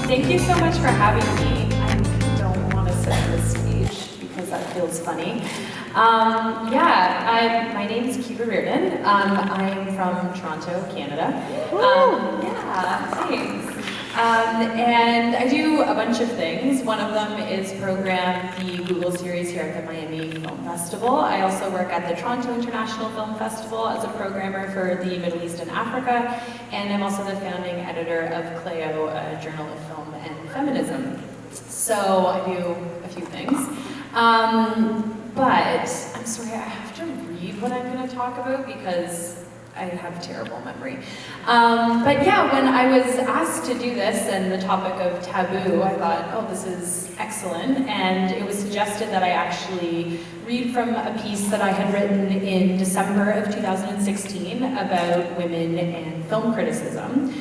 Thank you so much for having me. I don't want to set this stage because that feels funny. My name is Kiva Reardon. I'm from Toronto, Canada. Thanks. And I do a bunch of things. One of them is program the Google series here at the Miami Film Festival. I also work at the Toronto International Film Festival as a programmer for the Middle East and Africa, and I'm also the founding editor of Clio, a journal of film and feminism. So I do a few things. But I'm sorry, I have to read what I'm going to talk about because I have terrible memory. But yeah, when I was asked to do this and the topic of taboo, I thought, oh, this is excellent. And it was suggested that I actually read from a piece that I had written in December of 2016 about women and film criticism.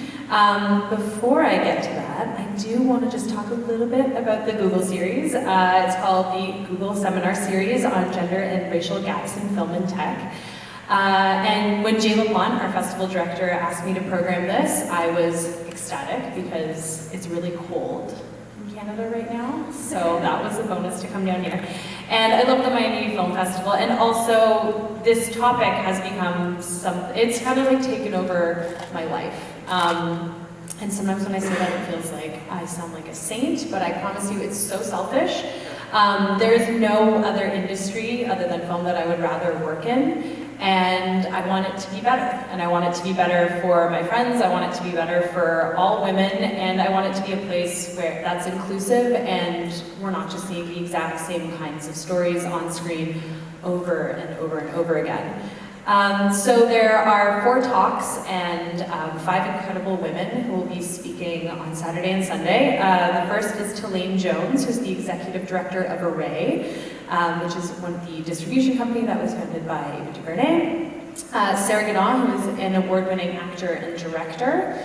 Before I get to that, I do want to just talk a little bit about the Google series. It's called the Google Seminar Series on Gender and Racial Gaps in Film and Tech. And when Jay LaPlante, our festival director, asked me to program this, I was ecstatic because it's really cold in Canada right now. So that was a bonus to come down here. And I love the Miami Film Festival. And also, this topic has become it's kind of like taken over my life. And sometimes when I say that, it feels like I sound like a saint, but I promise you it's so selfish. There is no other industry other than film that I would rather work in. And I want it to be better. And I want it to be better for my friends, I want it to be better for all women, and I want it to be a place where that's inclusive and we're not just seeing the exact same kinds of stories on screen over and over and over again. So there are 4 talks and 5 incredible women who will be speaking on Saturday and Sunday. The first is Tulane Jones, who's the executive director of Array, which is the distribution company that was founded by Ava DuVernay. Sarah Gadon, who is an award-winning actor and director.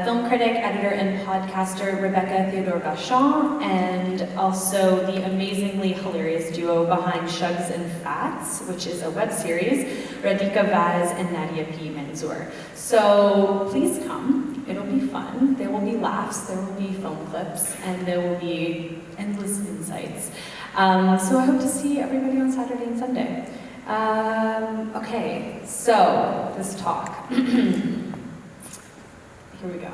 Film critic, editor, and podcaster Rebecca Theodore-Vachon, and also the amazingly hilarious duo behind Shugs and Fats, which is a web series, Radhika Vaz and Nadia P. Manzoor. So please come, it'll be fun, there will be laughs, there will be film clips, and there will be endless insights. So I hope to see everybody on Saturday and Sunday. Okay, so this talk. Here we go.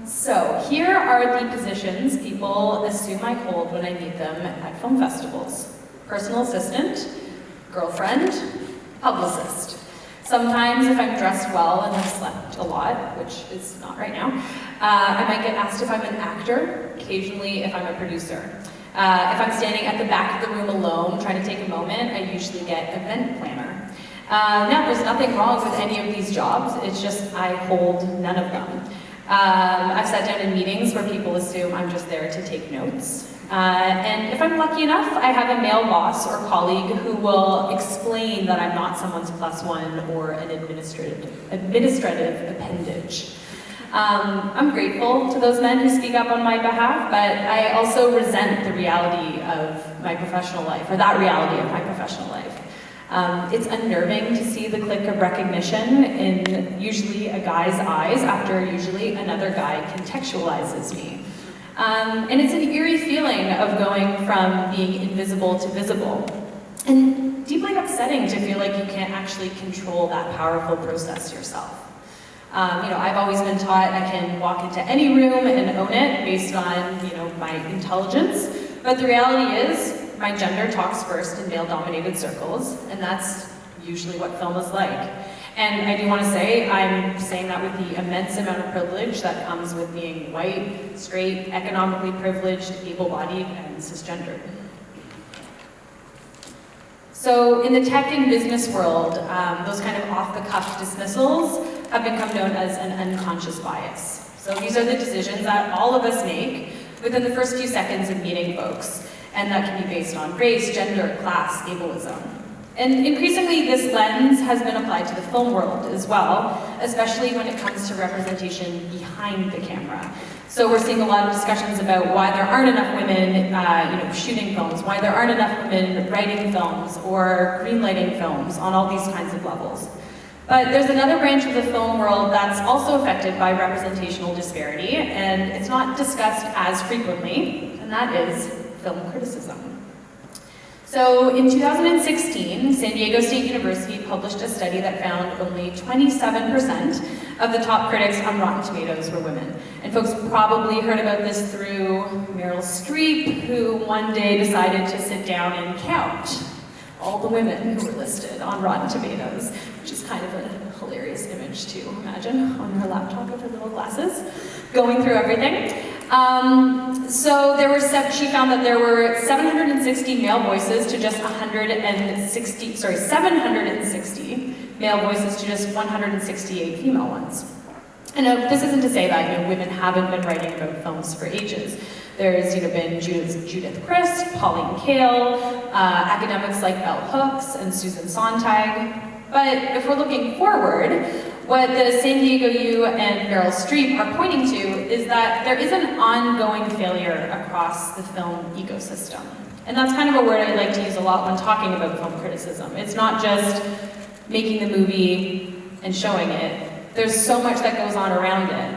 So here are the positions people assume I hold when I meet them at film festivals. Personal assistant, girlfriend, publicist. Sometimes if I'm dressed well and I've slept a lot, which is not right now, I might get asked if I'm an actor, occasionally if I'm a producer. If I'm standing at the back of the room alone trying to take a moment, I usually get event planner. Now, there's nothing wrong with any of these jobs, it's just I hold none of them. I've sat down in meetings where people assume I'm just there to take notes. And if I'm lucky enough, I have a male boss or colleague who will explain that I'm not someone's +1 or an administrative appendage. I'm grateful to those men who speak up on my behalf, but I also resent the reality of my professional life, or that reality of my professional life. It's unnerving to see the click of recognition in usually a guy's eyes after usually another guy contextualizes me. And it's an eerie feeling of going from being invisible to visible. And deeply upsetting to feel like you can't actually control that powerful process yourself. I've always been taught I can walk into any room and own it based on, my intelligence. But the reality is, my gender talks first in male-dominated circles, and that's usually what film is like. And I do want to say, I'm saying that with the immense amount of privilege that comes with being white, straight, economically privileged, able-bodied, and cisgendered. So in the tech and business world, those kind of off-the-cuff dismissals have become known as an unconscious bias. So these are the decisions that all of us make within the first few seconds of meeting folks, and that can be based on race, gender, class, ableism. And increasingly, this lens has been applied to the film world as well, especially when it comes to representation behind the camera. So we're seeing a lot of discussions about why there aren't enough women shooting films, why there aren't enough women writing films or greenlighting films on all these kinds of levels. But there's another branch of the film world that's also affected by representational disparity, and it's not discussed as frequently, and that is film criticism. So in 2016, San Diego State University published a study that found only 27% of the top critics on Rotten Tomatoes were women. And folks probably heard about this through Meryl Streep, who one day decided to sit down and count all the women who were listed on Rotten Tomatoes, which is kind of a hilarious image to imagine on her laptop with her little glasses, going through everything. She found that there were 760 male voices to just 760 male voices to just 168 female ones. And this isn't to say that women haven't been writing about films for ages. There's been Judith Crist, Pauline Kael, academics like Bell Hooks and Susan Sontag. But if we're looking forward, what the San Diego U and Meryl Streep are pointing to is that there is an ongoing failure across the film ecosystem. And that's kind of a word I like to use a lot when talking about film criticism. It's not just making the movie and showing it. There's so much that goes on around it,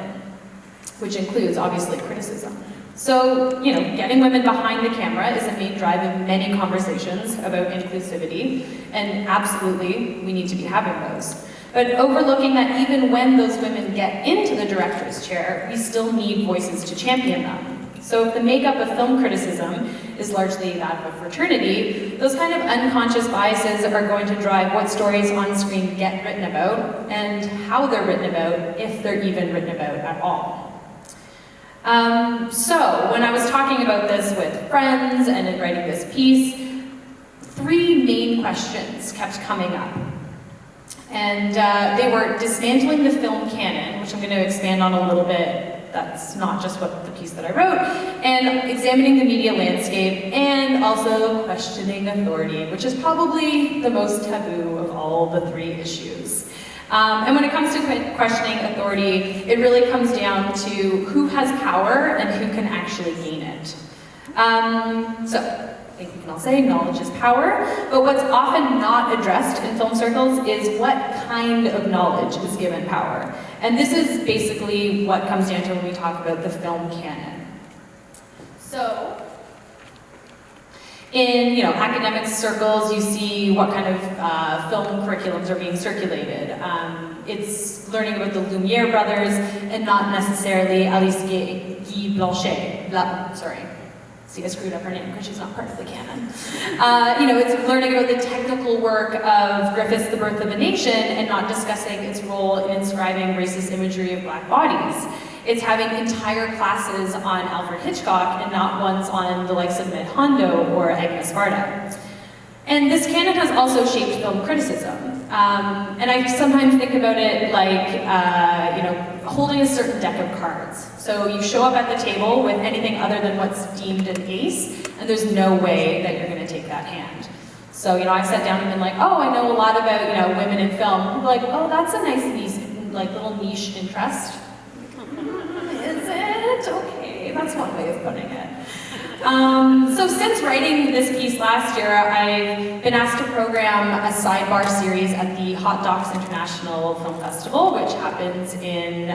which includes, obviously, criticism. So, getting women behind the camera is a main drive of many conversations about inclusivity, and absolutely, we need to be having those. But overlooking that even when those women get into the director's chair, we still need voices to champion them. So if the makeup of film criticism is largely that of a fraternity, those kind of unconscious biases are going to drive what stories on screen get written about, and how they're written about, if they're even written about at all. So when I was talking about this with friends and in writing this piece, 3 main questions kept coming up. And they were dismantling the film canon, which I'm going to expand on a little bit. That's not just what the piece that I wrote, and examining the media landscape, and also questioning authority, which is probably the most taboo of all the 3 issues. And when it comes to questioning authority, it really comes down to who has power and who can actually gain it. So, I think we can all say knowledge is power, but what's often not addressed in film circles is what kind of knowledge is given power. And this is basically what comes down to when we talk about the film canon. So, in academic circles, you see what kind of film curriculums are being circulated. It's learning about the Lumiere brothers and not necessarily Alice Guy Blanchet. Sorry. See, I screwed up her name because she's not part of the canon. It's learning about the technical work of Griffith's The Birth of a Nation and not discussing its role in inscribing racist imagery of black bodies. It's having entire classes on Alfred Hitchcock and not ones on the likes of Med Hondo or Agnes Varda. And this canon has also shaped film criticism. And I sometimes think about it like, holding a certain deck of cards. So you show up at the table with anything other than what's deemed an ace, and there's no way that you're going to take that hand. So, I've sat down and been like, oh, I know a lot about, women in film. People are like, oh, that's a nice little niche interest. Is it? Okay, that's one way of putting it. So since writing this piece last year, I've been asked to program a sidebar series at the Hot Docs International Film Festival, which happens in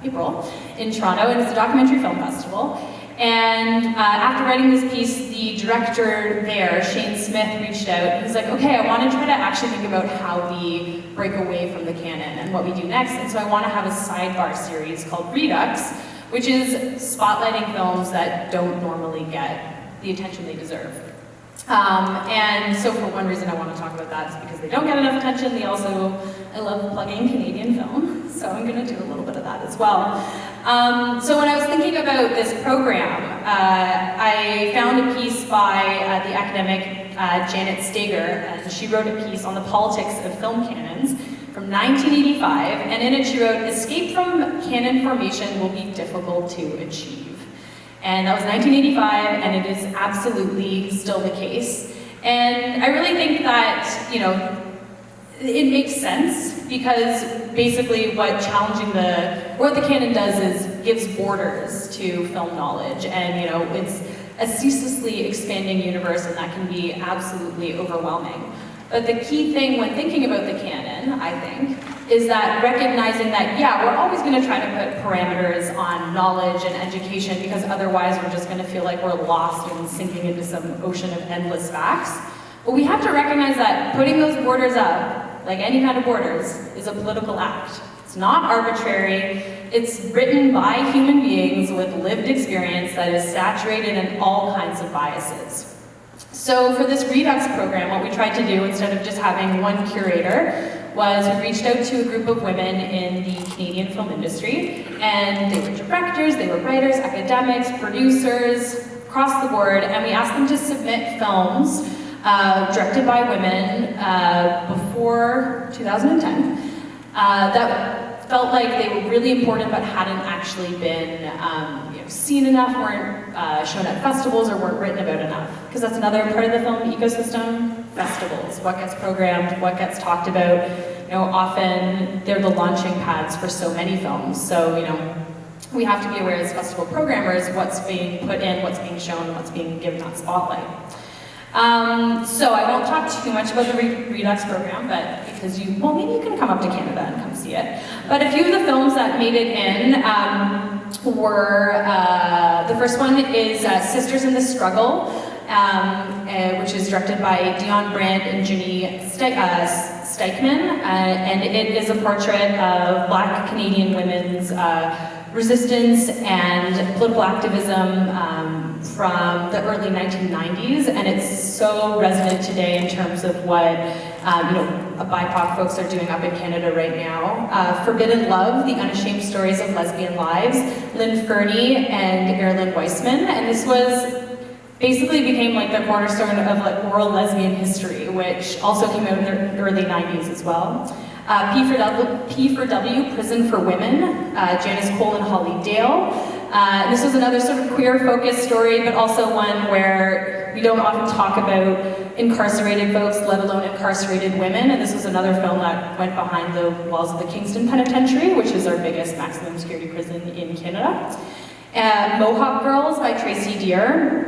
April in Toronto, and it's a documentary film festival. And after writing this piece, the director there, Shane Smith, reached out and he's like, okay, I want to try to actually think about how we break away from the canon and what we do next. And so I want to have a sidebar series called Redux, which is spotlighting films that don't normally get the attention they deserve. And so for one reason I want to talk about that is because they don't get enough attention. I love plugging Canadian film, so I'm going to do a little bit of that as well. So when I was thinking about this program, I found a piece by the academic Janet Steger, and she wrote a piece on the politics of film canons from 1985, and in it she wrote, "Escape from canon formation will be difficult to achieve." And that was 1985, and it is absolutely still the case. And I really think that, it makes sense, because basically what the canon does is gives borders to film knowledge, and it's a ceaselessly expanding universe, and that can be absolutely overwhelming. But the key thing when thinking about the canon, I think, is that recognizing that, yeah, we're always going to try to put parameters on knowledge and education because otherwise we're just going to feel like we're lost and sinking into some ocean of endless facts. But we have to recognize that putting those borders up, like any kind of borders, is a political act. It's not arbitrary. It's written by human beings with lived experience that is saturated in all kinds of biases. So for this Redux program, what we tried to do, instead of just having one curator, was we reached out to a group of women in the Canadian film industry, and they were directors, they were writers, academics, producers, across the board, and we asked them to submit films directed by women before 2010 that felt like they were really important but hadn't actually been seen enough, weren't shown at festivals, or weren't written about enough. Because that's another part of the film ecosystem, festivals. What gets programmed, what gets talked about. Often they're the launching pads for so many films. So, we have to be aware as festival programmers what's being put in, what's being shown, what's being given that spotlight. So I won't talk too much about the Redux program, but because maybe you can come up to Canada and come see it. But a few of the films that made it in were, the first one is Sisters in the Struggle, which is directed by Dion Brandt and Ginny Steichman, and it is a portrait of Black Canadian women's resistance and political activism from the early 1990s, and it's so resonant today in terms of what BIPOC folks are doing up in Canada right now. Forbidden Love, The Unashamed Stories of Lesbian Lives, Lynn Fernie and Erilyn Weissman, and this basically became like the cornerstone of world lesbian history, which also came out in the early 90s as well. P for W, Prison for Women, Janice Cole and Holly Dale. This was another sort of queer-focused story, but also one where we don't often talk about incarcerated folks, let alone incarcerated women, and this was another film that went behind the walls of the Kingston Penitentiary, which is our biggest maximum security prison in Canada. Mohawk Girls by Tracy Deer,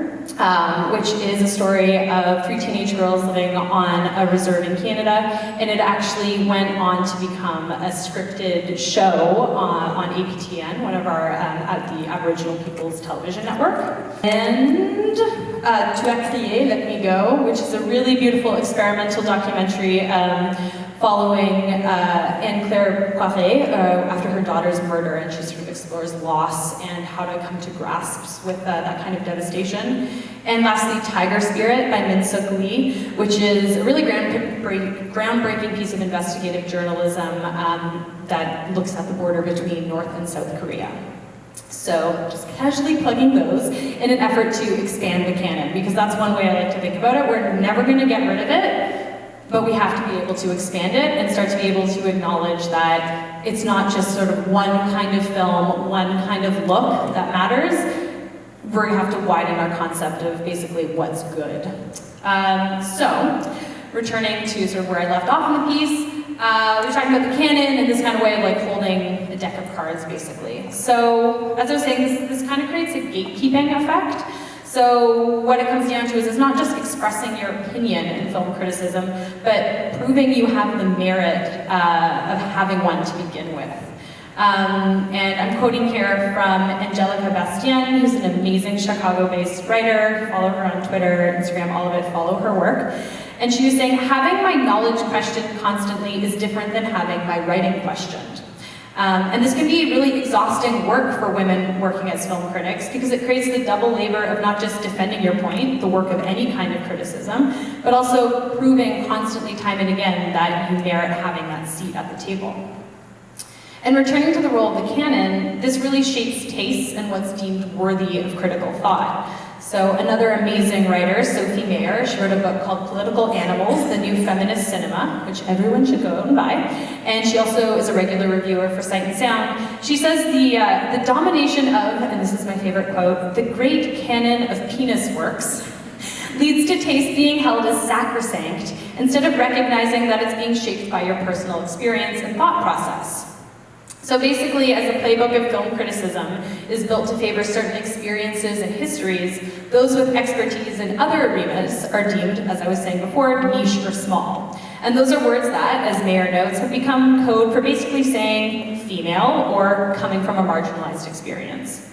which is a story of 3 teenage girls living on a reserve in Canada, and it actually went on to become a scripted show on APTN, one of our the Aboriginal People's Television Network. And Tu as crié, Let Me Go, which is a really beautiful experimental documentary following Anne-Claire Poiré after her daughter's murder, and she sort of explores loss and how to come to grasps with that kind of devastation. And lastly, Tiger Spirit by Min-Suk Lee, which is a really groundbreaking piece of investigative journalism that looks at the border between North and South Korea. So just casually plugging those in an effort to expand the canon, because that's one way I like to think about it. We're never going to get rid of it, but we have to be able to expand it and start to be able to acknowledge that it's not just sort of one kind of film, one kind of look that matters. We're going to have to widen our concept of basically what's good. So, returning to sort of where I left off in the piece, we're talking about the canon in this kind of way of like holding a deck of cards, basically. So, as I was saying, this kind of creates a gatekeeping effect. So what it comes down to is it's not just expressing your opinion in film criticism, but proving you have the merit of having one to begin with. And I'm quoting here from Angelica Bastien, who's an amazing Chicago-based writer. Follow her on Twitter, Instagram, all of it, follow her work. And she was saying, having my knowledge questioned constantly is different than having my writing questioned. And this can be really exhausting work for women working as film critics, because it creates the double labor of not just defending your point, the work of any kind of criticism, but also proving constantly, time and again, that you merit having that seat at the table. And returning to the role of the canon, this really shapes tastes and what's deemed worthy of critical thought. So another amazing writer, Sophie Mayer, she wrote a book called Political Animals, The New Feminist Cinema, which everyone should go out and buy. And she also is a regular reviewer for Sight and Sound. She says the domination of, and this is my favorite quote, the great canon of penis works leads to taste being held as sacrosanct instead of recognizing that it's being shaped by your personal experience and thought process. So basically, as a playbook of film criticism is built to favor certain experiences and histories, those with expertise in other arenas are deemed, as I was saying before, niche or small. And those are words that, as Mayer notes, have become code for basically saying female or coming from a marginalized experience.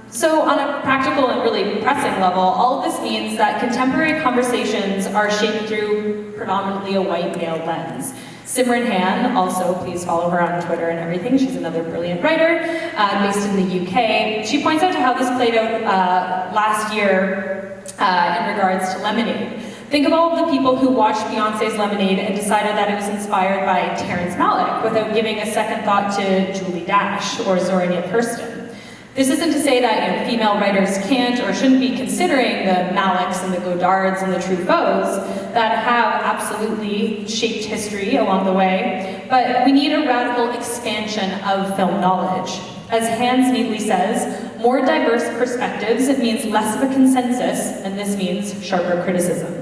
So on a practical and really pressing level, all of this means that contemporary conversations are shaped through predominantly a white male lens. Simran Han, also please follow her on Twitter and everything, she's another brilliant writer based in the UK. She points out how this played out last year in regards to Lemonade. Think of all of the people who watched Beyonce's Lemonade and decided that it was inspired by Terrence Malick without giving a second thought to Julie Dash or Zora Neale Hurston. This isn't to say that female writers can't or shouldn't be considering the Malicks and the Godards and the Truffauts that have absolutely shaped history along the way, but we need a radical expansion of film knowledge. As Hans neatly says, more diverse perspectives means less of a consensus, and this means sharper criticism.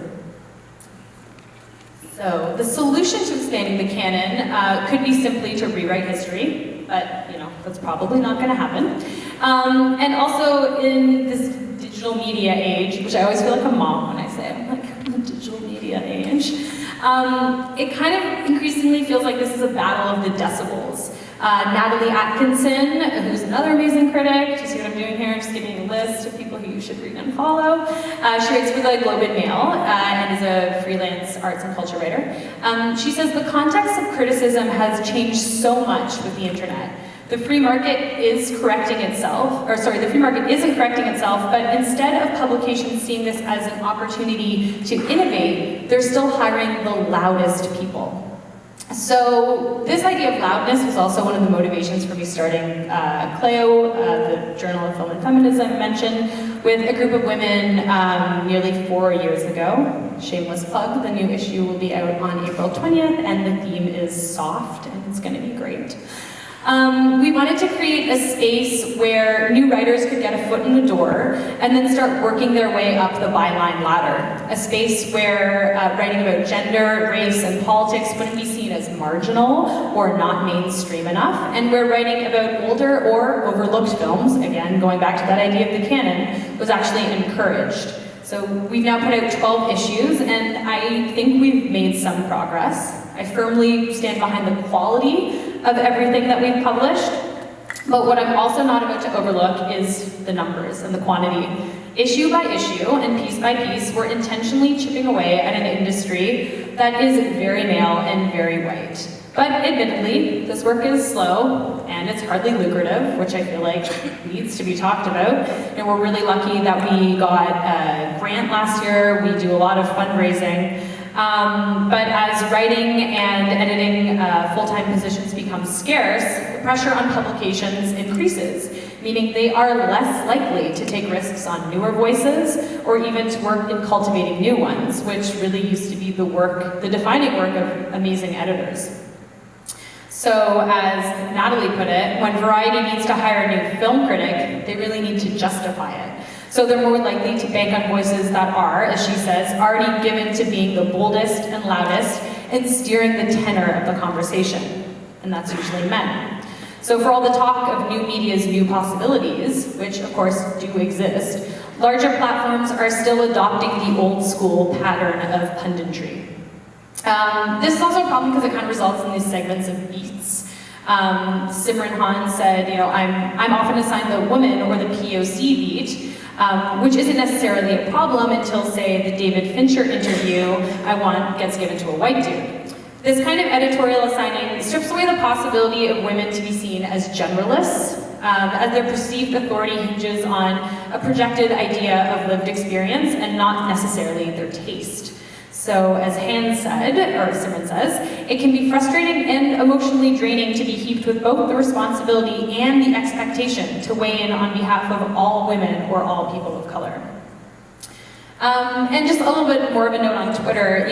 So the solution to expanding the canon could be simply to rewrite history, but that's probably not going to happen. And also in this digital media age, which I always feel like a mom when I say it, I'm like, the digital media age, it kind of increasingly feels like this is a battle of the decibels. Natalie Atkinson, who's another amazing critic, do you see what I'm doing here? Just giving you a list of people who you should read and follow. She writes for the Globe and Mail and is a freelance arts and culture writer. She says the context of criticism has changed so much with the internet. The free market is correcting itself, the free market isn't correcting itself, but instead of publications seeing this as an opportunity to innovate, they're still hiring the loudest people. So this idea of loudness was also one of the motivations for me starting Cleo, the Journal of Film and Feminism mentioned, with a group of women nearly 4 years ago. Shameless plug, the new issue will be out on April 20th, and the theme is soft, and it's going to be great. We wanted to create a space where new writers could get a foot in the door and then start working their way up the byline ladder. A space where writing about gender, race, and politics wouldn't be seen as marginal or not mainstream enough, and where writing about older or overlooked films, again, going back to that idea of the canon, was actually encouraged. So we've now put out 12 issues, and I think we've made some progress. I firmly stand behind the quality of everything that we've published, but what I'm also not about to overlook is the numbers and the quantity. Issue by issue and piece by piece, we're intentionally chipping away at an industry that is very male and very white. But admittedly, this work is slow and it's hardly lucrative, which I feel like needs to be talked about. And we're really lucky that we got a grant last year. We do a lot of fundraising. But as writing and editing full-time positions become scarce, the pressure on publications increases, meaning they are less likely to take risks on newer voices or even to work in cultivating new ones, which really used to be the defining work of amazing editors. So, as Natalie put it, when Variety needs to hire a new film critic, they really need to justify it. So they're more likely to bank on voices that are, as she says, already given to being the boldest and loudest and steering the tenor of the conversation. And that's usually men. So for all the talk of new media's new possibilities, which of course do exist, larger platforms are still adopting the old school pattern of punditry. This is also a problem because it kind of results in these segments of beats. Simran Han said, I'm often assigned the woman or the POC beat, which isn't necessarily a problem until, say, the David Fincher interview I want gets given to a white dude. This kind of editorial assigning strips away the possibility of women to be seen as generalists, as their perceived authority hinges on a projected idea of lived experience and not necessarily their taste. So, as Han said, or Simran says, it can be frustrating and emotionally draining to be heaped with both the responsibility and the expectation to weigh in on behalf of all women or all people of color. And just a little bit more of a note on Twitter,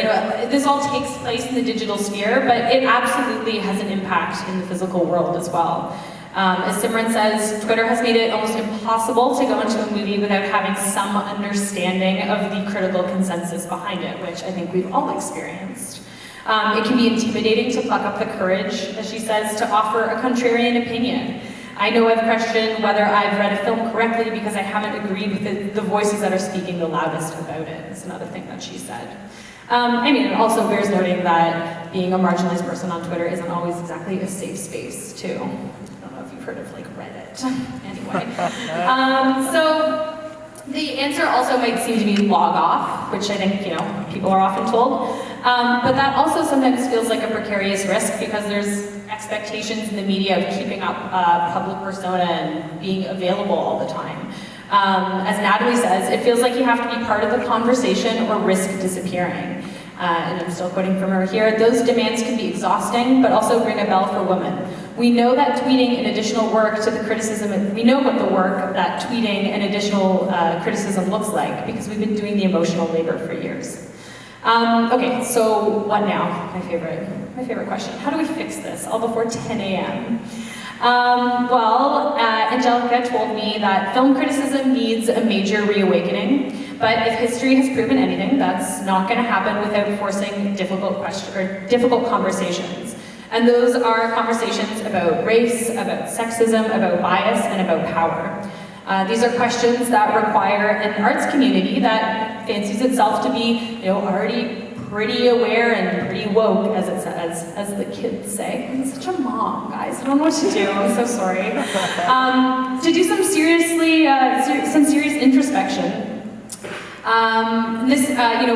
this all takes place in the digital sphere, but it absolutely has an impact in the physical world as well. As Simran says, Twitter has made it almost impossible to go into a movie without having some understanding of the critical consensus behind it, which I think we've all experienced. It can be intimidating to pluck up the courage, as she says, to offer a contrarian opinion. I know I've questioned whether I've read a film correctly because I haven't agreed with the voices that are speaking the loudest about it. It's another thing that she said. I mean, it also bears noting that being a marginalized person on Twitter isn't always exactly a safe space, too. I don't know if you've heard of, like, Reddit. Anyway. So the answer also might seem to be log off, which I think, people are often told. But that also sometimes feels like a precarious risk because there's expectations in the media of keeping up a public persona and being available all the time. As Natalie says, it feels like you have to be part of the conversation or risk disappearing. And I'm still quoting from her here, those demands can be exhausting, but also ring a bell for women. We know that tweeting an additional work to the criticism, we know what the work that tweeting an additional criticism looks like because we've been doing the emotional labor for years. Okay, so what now? My favorite question. How do we fix this all before 10 a.m.? Angelica told me that film criticism needs a major reawakening, but if history has proven anything, that's not going to happen without forcing difficult conversations. And those are conversations about race, about sexism, about bias, and about power. These are questions that require an arts community that fancies itself to be, already pretty aware and pretty woke, as the kids say. I'm such a mom, guys. I don't know what to do. I'm so sorry. To do some serious introspection.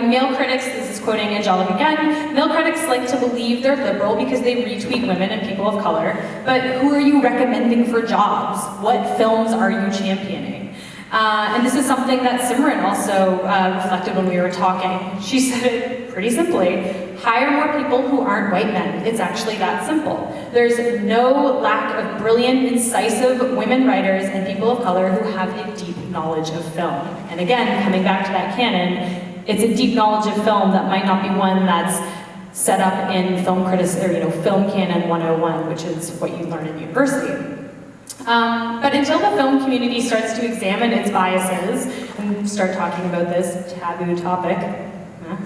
Male critics, this is quoting Angelica again, male critics like to believe they're liberal because they retweet women and people of color, but who are you recommending for jobs? What films are you championing? And this is something that Simran also reflected when we were talking. She said it pretty simply, hire more people who aren't white men. It's actually that simple. There's no lack of brilliant, incisive women writers and people of color who have a deep knowledge of film. And again, coming back to that canon, it's a deep knowledge of film that might not be one that's set up in film canon 101, which is what you learn in university. But until the film community starts to examine its biases and start talking about this taboo topic,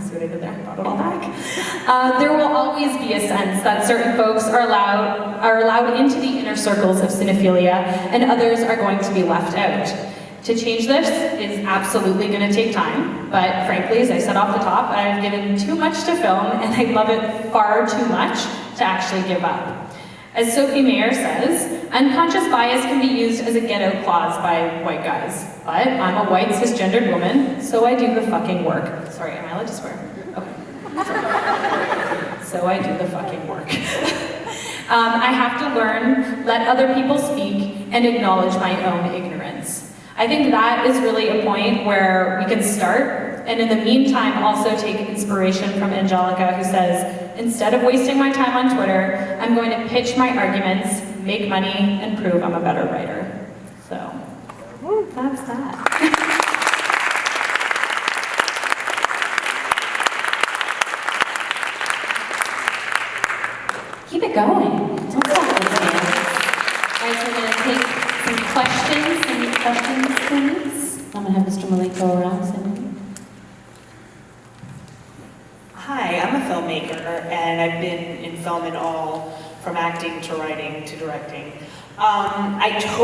see what I did there? Brought it all back. There will always be a sense that certain folks are allowed into the inner circles of cinephilia, and others are going to be left out. To change this is absolutely going to take time, but frankly, as I said off the top, I've given too much to film, and I love it far too much to actually give up. As Sophie Mayer says, unconscious bias can be used as a get-out clause by white guys. But I'm a white cisgendered woman, so I do the fucking work. Sorry, am I allowed to swear? Okay. So I do the fucking work. I have to learn, let other people speak, and acknowledge my own ignorance. I think that is really a point where we can start, and in the meantime also take inspiration from Angelica, who says, instead of wasting my time on Twitter, I'm going to pitch my arguments, make money, and prove I'm a better writer. So, that's that. Keep it going. Don't stop listening. All right, so we're going to take some questions. Any questions, please? I'm going to have Mr. Malik go around. Hi, I'm a filmmaker, and I've been in film and all, from acting to writing to directing. I totally